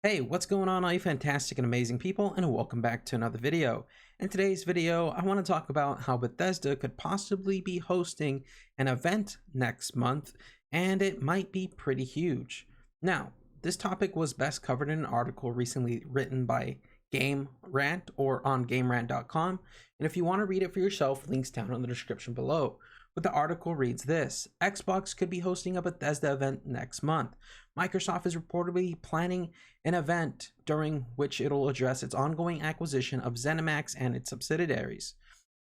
Hey, what's going on, all you fantastic and amazing people, and welcome back to another video. In today's video, I want to talk about how Bethesda could possibly be hosting an event next month, and it might be pretty huge. Now, this topic was best covered in an article recently written by Game Rant or on GameRant.com, and if you want to read it for yourself, links down in the description below. But the article reads this: Xbox could be hosting a Bethesda event next month. Microsoft is reportedly planning an event during which it'll address its ongoing acquisition of ZeniMax and its subsidiaries.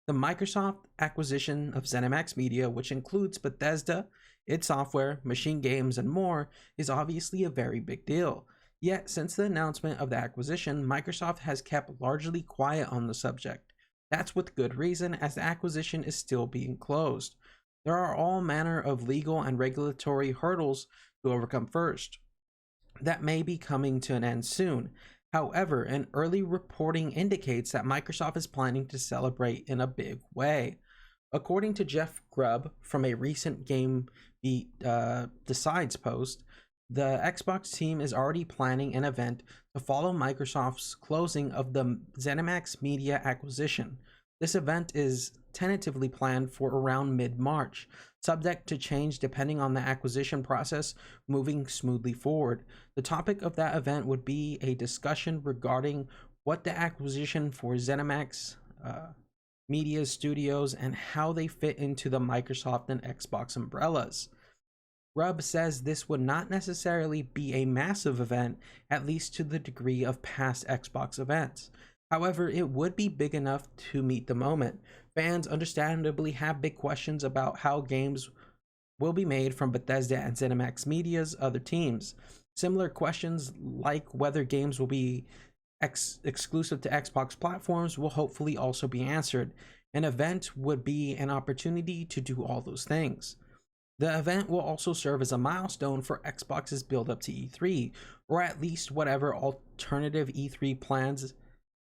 The Microsoft acquisition of ZeniMax Media, which includes Bethesda, its software, machine games, and more, is obviously a very big deal. Yet, since the announcement of the acquisition, Microsoft has kept largely quiet on the subject. That's with good reason, as the acquisition is still being closed. There are all manner of legal and regulatory hurdles to overcome first that may be coming to an end soon. However, an early reporting indicates that Microsoft is planning to celebrate in a big way. According to Jeff Grubb from a recent Game Decides post, the Xbox team is already planning an event to follow Microsoft's closing of the ZeniMax Media acquisition. This event is tentatively planned for around mid-March, subject to change depending on the acquisition process moving smoothly forward. The topic of that event would be a discussion regarding what the acquisition for ZeniMax Media Studios and how they fit into the Microsoft and Xbox umbrellas. Grubb says this would not necessarily be a massive event, at least to the degree of past Xbox events. However, it would be big enough to meet the moment. Fans understandably have big questions about how games will be made from Bethesda and ZeniMax Media's other teams. Similar questions like whether games will be exclusive to Xbox platforms will hopefully also be answered. An event would be an opportunity to do all those things. The event will also serve as a milestone for Xbox's build up to E3, or at least whatever alternative E3 plans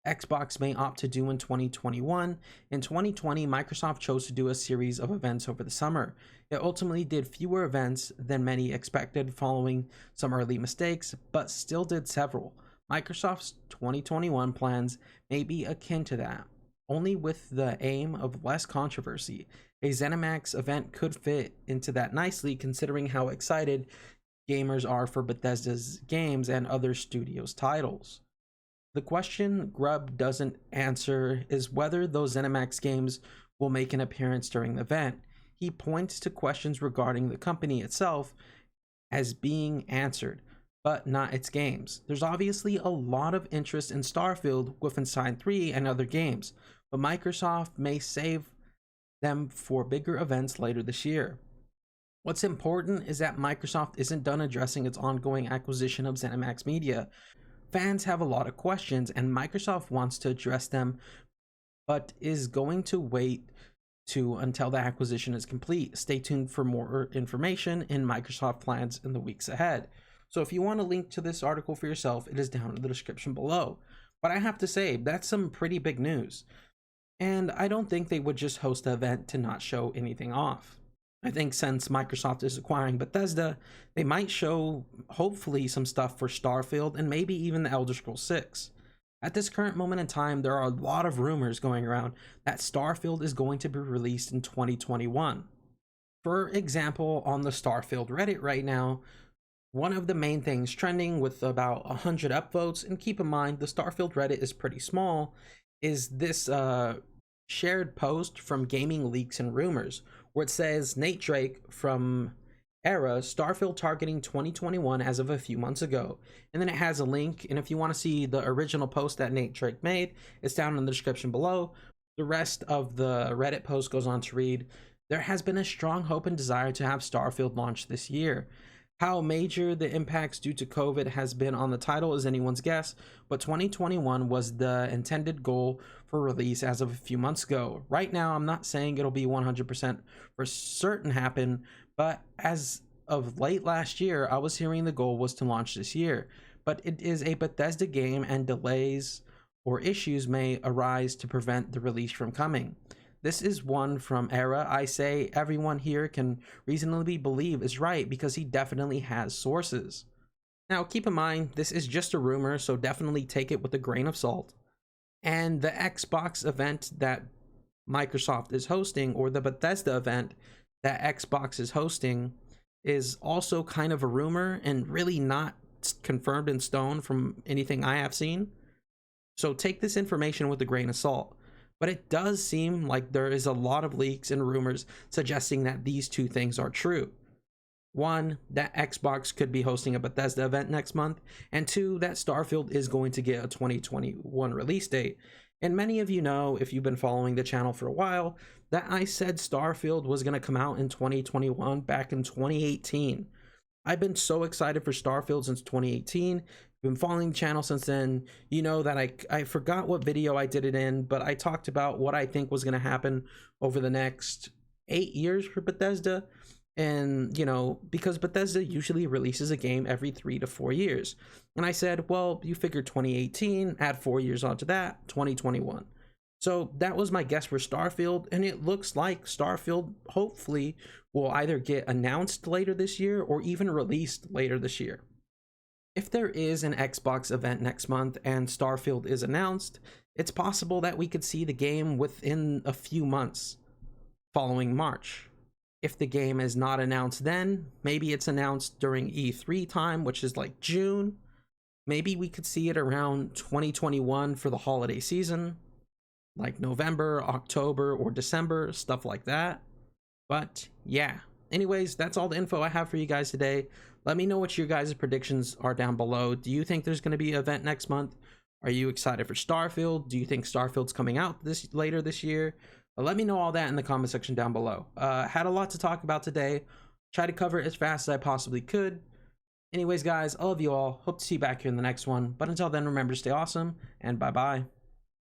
Xbox may opt to do in 2021. In 2020, Microsoft chose to do a series of events over the summer. It ultimately did fewer events than many expected following some early mistakes, but still did several. Microsoft's 2021 plans may be akin to that, only with the aim of less controversy. A ZeniMax event could fit into that nicely, considering how excited gamers are for Bethesda's games and other studios' titles. The question Grubb doesn't answer is whether those ZeniMax games will make an appearance during the event. He points to questions regarding the company itself as being answered, but not its games. There's obviously a lot of interest in Starfield, Wolfenstein 3, and other games, but Microsoft may save them for bigger events later this year. What's important is that Microsoft isn't done addressing its ongoing acquisition of ZeniMax Media. Fans have a lot of questions, and Microsoft wants to address them, but is going to wait until the acquisition is complete. Stay tuned for more information in Microsoft plans in the weeks ahead. So if you want a link to this article for yourself, it is down in the description below. But I have to say, that's some pretty big news. And I don't think they would just host the event to not show anything off. I think since Microsoft is acquiring Bethesda, they might show, hopefully, some stuff for Starfield and maybe even the Elder Scrolls 6. At this current moment in time, there are a lot of rumors going around that Starfield is going to be released in 2021. For example, on the Starfield Reddit right now, one of the main things trending with about 100 upvotes, and keep in mind the Starfield Reddit is pretty small, is this shared post from Gaming Leaks and Rumors, where it says Nate Drake from Era, Starfield targeting 2021 as of a few months ago. And then it has a link, and if you want to see the original post that Nate Drake made, it's down in the description below. The rest of the Reddit post goes on to read, there has been a strong hope and desire to have Starfield launch this year. How major the impacts due to COVID has been on the title is anyone's guess, but 2021 was the intended goal for release as of a few months ago. Right now, I'm not saying it'll be 100% for certain happen, but as of late last year, I was hearing the goal was to launch this year. But it is a Bethesda game, and delays or issues may arise to prevent the release from coming. This is one from Era. I say everyone here can reasonably believe is right because he definitely has sources. Now, keep in mind, this is just a rumor, so definitely take it with a grain of salt. And the Xbox event that Microsoft is hosting, or the Bethesda event that Xbox is hosting, is also kind of a rumor and really not confirmed in stone from anything I have seen. So take this information with a grain of salt. But it does seem like there is a lot of leaks and rumors suggesting that these two things are true. One, that Xbox could be hosting a Bethesda event next month, and two, that Starfield is going to get a 2021 release date. And many of you know, if you've been following the channel for a while, that I said Starfield was going to come out in 2021 back in 2018. I've been so excited for Starfield since 2018. Been following the channel since then. You know that I forgot what video I did it in, but I talked about what I think was going to happen over the next 8 years for Bethesda. And, you know, because Bethesda usually releases a game every 3 to 4 years. And I said, well, you figure 2018, add 4 years onto that, 2021. So that was my guess for Starfield, and it looks like Starfield hopefully will either get announced later this year or even released later this year. If there is an Xbox event next month and Starfield is announced, it's possible that we could see the game within a few months following March. If the game is not announced then, maybe it's announced during E3 time, which is like June. Maybe we could see it around 2021 for the holiday season, like November, October, or December, stuff like that. But yeah, anyways, that's all the info I have for you guys today. Let me know what your guys' predictions are down below. Do you think there's going to be an event next month? Are you excited for Starfield? Do you think Starfield's coming out later this year? Let me know all that in the comment section down below. Had a lot to talk about today. Try to cover it as fast as I possibly could. Anyways, guys, I love you all. Hope to see you back here in the next one. But until then, remember to stay awesome, and bye-bye.